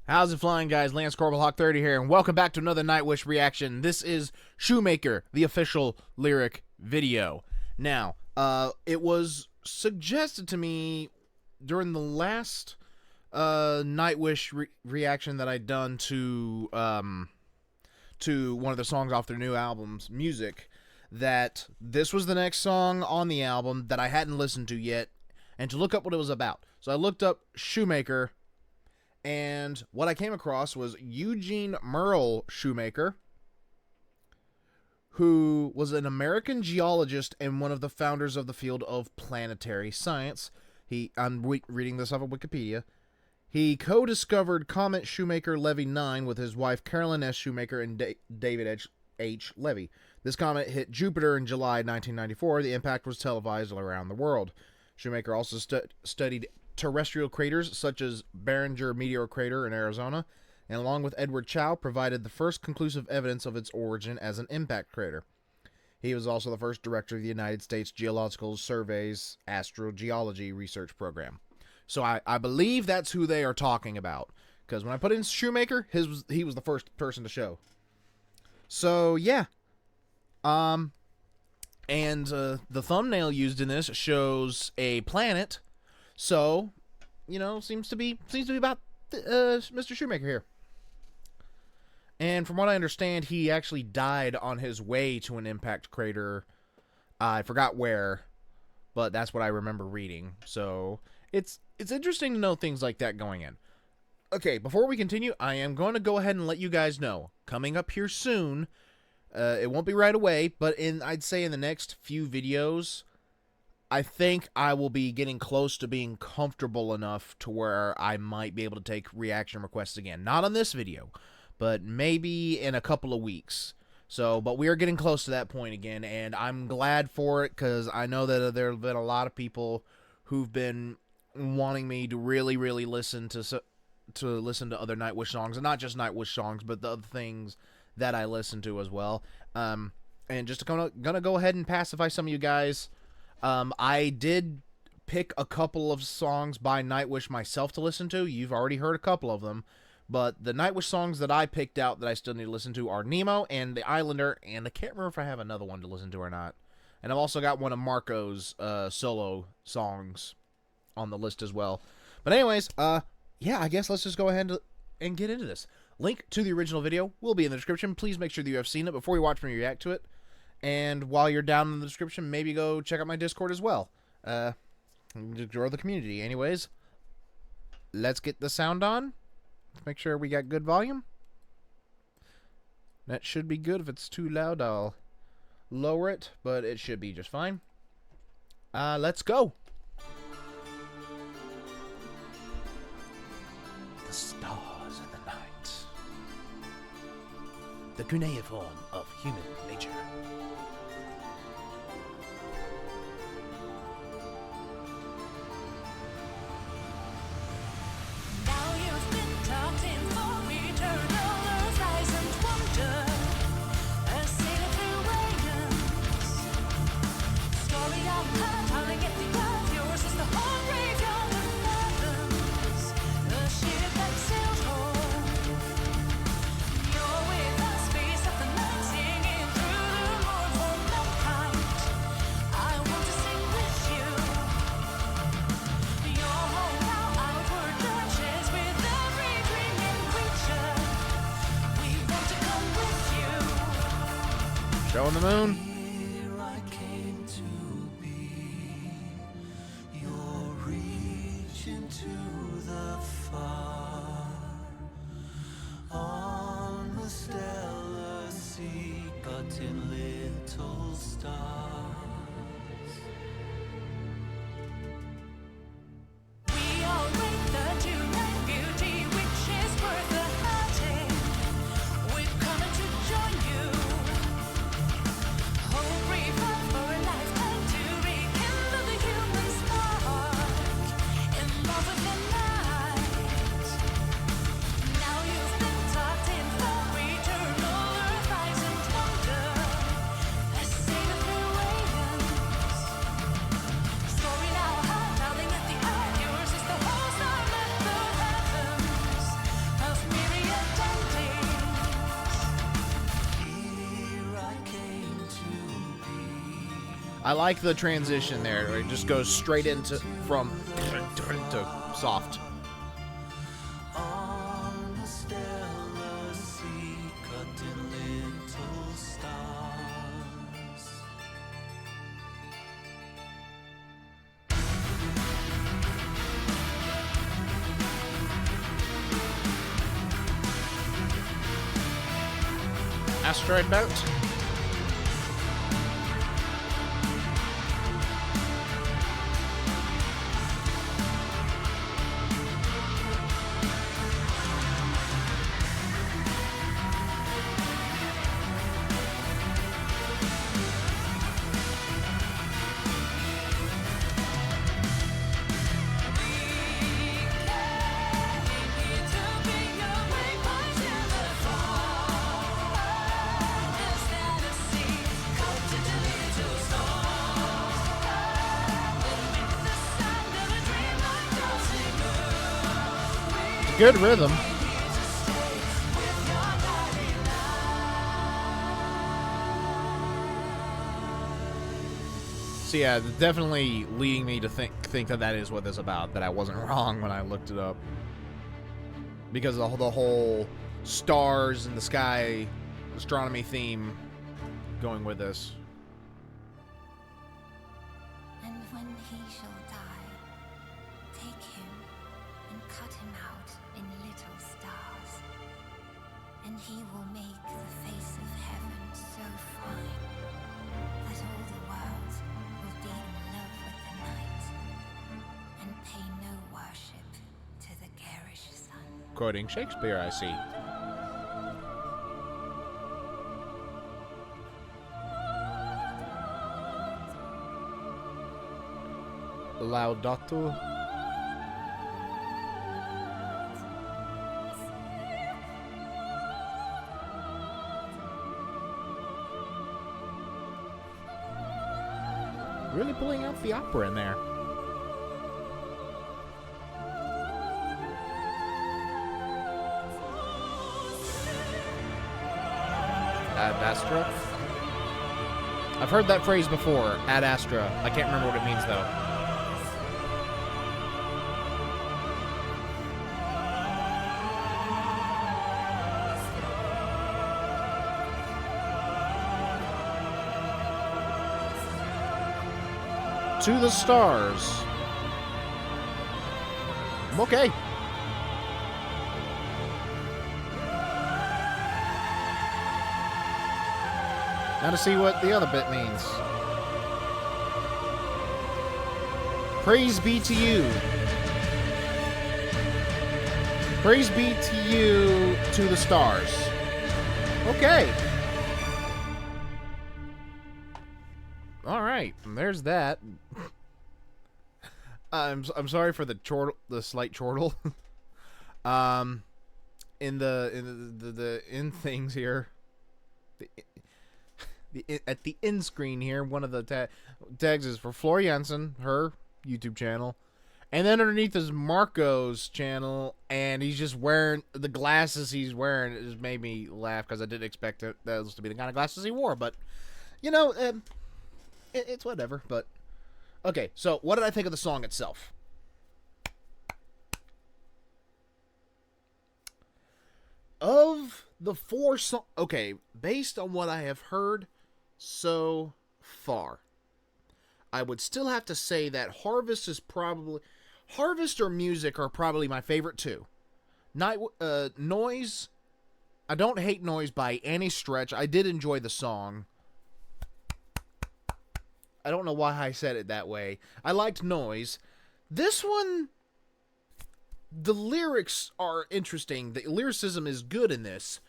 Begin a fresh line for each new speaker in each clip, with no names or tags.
How's it flying, guys? Lance Corporal Hawk 30 here, and welcome back to another Nightwish reaction. This is Shoemaker, the official lyric video. Now, it was suggested to me during the last Nightwish reaction that I'd done to one of the songs off their new album's music, that this was the next song on the album that I hadn't listened to yet, and to look up what it was about. So I looked up Shoemaker, and what I came across was Eugene Merle Shoemaker, who was an American geologist and one of the founders of the field of planetary science. I'm reading this off of Wikipedia. He co-discovered Comet Shoemaker-Levy 9 with his wife Carolyn S. Shoemaker and David H. Levy. This comet hit Jupiter in July 1994. The impact was televised around the world. Shoemaker also studied terrestrial craters such as Barringer Meteor Crater in Arizona, and along with Edward Chow, provided the first conclusive evidence of its origin as an impact crater. He was also the first director of the United States Geological Survey's astrogeology research program. So I believe that's who they are talking about, because when I put in Shoemaker, he was the first person to show. So yeah, and the thumbnail used in this shows a planet. So, you know, seems to be about Mr. Shoemaker here. And from what I understand, he actually died on his way to an impact crater. I forgot where, but that's what I remember reading. So, it's interesting to know things like that going in. Okay, before we continue, I am going to go ahead and let you guys know, coming up here soon, it won't be right away, but I'd say in the next few videos, I think I will be getting close to being comfortable enough to where I might be able to take reaction requests again. Not on this video, but maybe in a couple of weeks. So, but we are getting close to that point again, and I'm glad for it, because I know that there have been a lot of people who've been wanting me to really listen to other Nightwish songs, and not just Nightwish songs, but the other things that I listen to as well. And just gonna go ahead and pacify some of you guys. I did pick a couple of songs by Nightwish myself to listen to. You've already heard a couple of them. But the Nightwish songs that I picked out that I still need to listen to are Nemo and The Islander, and I can't remember if I have another one to listen to or not. And I've also got one of Marco's solo songs on the list as well. But anyways, yeah, I guess let's just go ahead and get into this. Link to the original video will be in the description. Please make sure that you have seen it before you watch me react to it. And while you're down in the description, maybe go check out my Discord as well. To grow the community. Anyways, let's get the sound on. Let's make sure we got good volume. That should be good. If it's too loud, I'll lower it, but it should be just fine. Let's go. The stars in the night. The cuneiform of human nature. Showing the moon.
Here I came to be. You're reaching to the far on the stellar sea, but in little stars. We all wait the tonight beauty, which is worth the hunting. We're coming to join you. Eternal earth, eyes and wonder. I say the farewell.
I like the transition there. It just goes straight into from to soft.
On the stellar sea, cut in little stars.
Asteroid belt. Good rhythm. So yeah, definitely leading me to think that that is what this is about. That I wasn't wrong when I looked it up. Because of the whole stars in the sky astronomy theme going with this.
And when he shall die, take him and cut him out in little stars, and he will make the face of heaven so fine that all the world will be in love with the night and pay no worship to the garish sun.
Quoting Shakespeare, I see. Laudato. Really pulling out the opera in there. Ad Astra? I've heard that phrase before, Ad Astra. I can't remember what it means though. To the stars. Okay. Now to see what the other bit means. Praise be to you. Praise be to you to the stars. Okay. All right, there's that. I'm sorry for the slight chortle. In the end things here, at the end screen here, one of the tags is for Flor Jensen, her YouTube channel, and then underneath is Marco's channel, and he's just wearing the glasses he's wearing. It just made me laugh because I didn't expect those to be the kind of glasses he wore, but you know, it's whatever. But okay, so what did I think of the song itself? Of the 4 songs, okay, based on what I have heard so far, I would still have to say that Harvest or Music are probably my favorite two. Noise, I don't hate Noise by any stretch. I did enjoy the song. I don't know why I said it that way. I liked Noise. This one, the lyrics are interesting. The lyricism is good in this.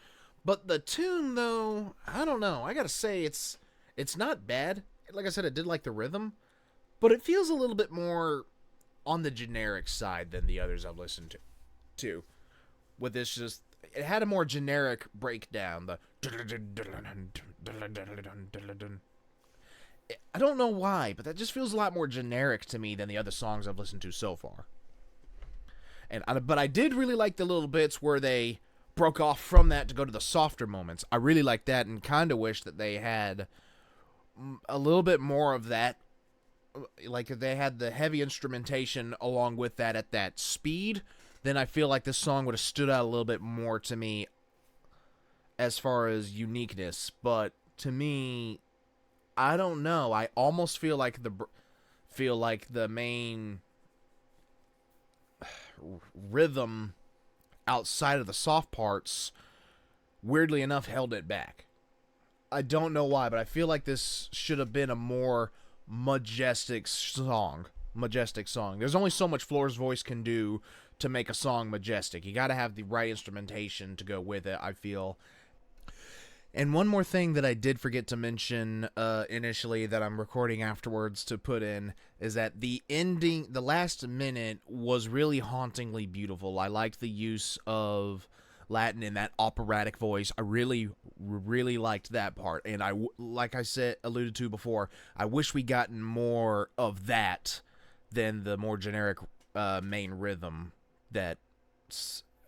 But the tune, though, I don't know. I gotta say, it's not bad. Like I said, I did like the rhythm. But it feels a little bit more on the generic side than the others I've listened to. With this just, it had a more generic breakdown. I don't know why, but that just feels a lot more generic to me than the other songs I've listened to so far. But I did really like the little bits where they broke off from that to go to the softer moments. I really like that and kind of wish that they had a little bit more of that. Like, if they had the heavy instrumentation along with that at that speed, then I feel like this song would have stood out a little bit more to me as far as uniqueness. But to me, I don't know. I almost feel like the main rhythm outside of the soft parts, weirdly enough, held it back. I don't know why, but I feel like this should have been a more majestic song. There's only so much Floor's voice can do to make a song majestic. You got to have the right instrumentation to go with it, I feel. And one more thing that I did forget to mention initially that I'm recording afterwards to put in is that the ending, the last minute, was really hauntingly beautiful. I liked the use of Latin in that operatic voice. I really, really liked that part. And like I said, alluded to before, I wish we gotten more of that than the more generic main rhythm that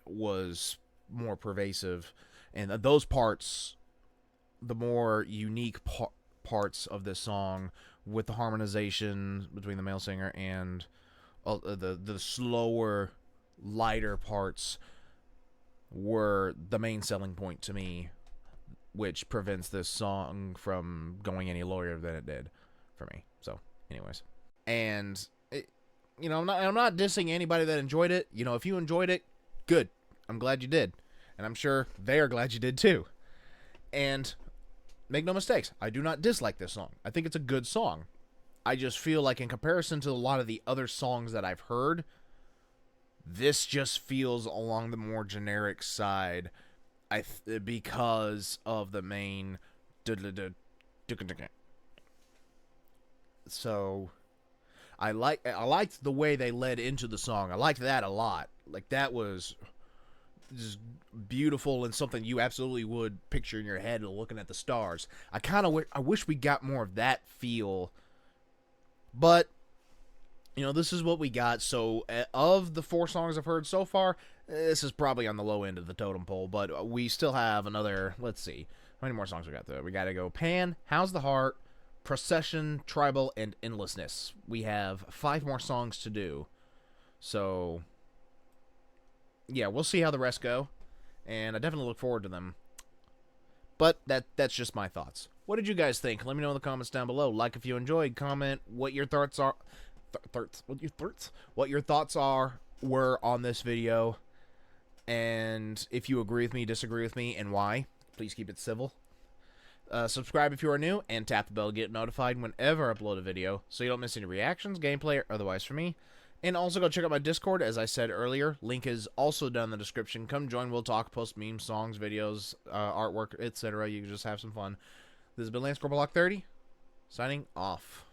was more pervasive. And those parts, the more unique parts of this song, with the harmonization between the male singer and the slower, lighter parts, were the main selling point to me, which prevents this song from going any lower than it did for me. So, anyways, and I'm not dissing anybody that enjoyed it. If you enjoyed it, good. I'm glad you did, and I'm sure they are glad you did too. And make no mistakes, I do not dislike this song. I think it's a good song. I just feel like in comparison to a lot of the other songs that I've heard, this just feels along the more generic side. Because of the main. So I liked the way they led into the song. I liked that a lot. Like, that was just beautiful and something you absolutely would picture in your head looking at the stars. I wish we got more of that feel, but this is what we got. So of the 4 songs I've heard so far, this is probably on the low end of the totem pole, but we still have another, let's see, how many more songs we got there? We got to go Pan, How's the Heart, Procession, Tribal, and Endlessness. We have 5 more songs to do. So yeah, we'll see how the rest go, and I definitely look forward to them. But that's just my thoughts. What did you guys think? Let me know in the comments down below. Like if you enjoyed, comment what your thoughts are. What your thoughts were on this video, and if you agree with me, disagree with me, and why. Please keep it civil. Subscribe if you are new, and tap the bell to get notified whenever I upload a video, so you don't miss any reactions, gameplay, or otherwise from me. And also go check out my Discord, as I said earlier. Link is also down in the description. Come join, we'll talk, post memes, songs, videos, artwork, etc. You can just have some fun. This has been Lance Block 30, signing off.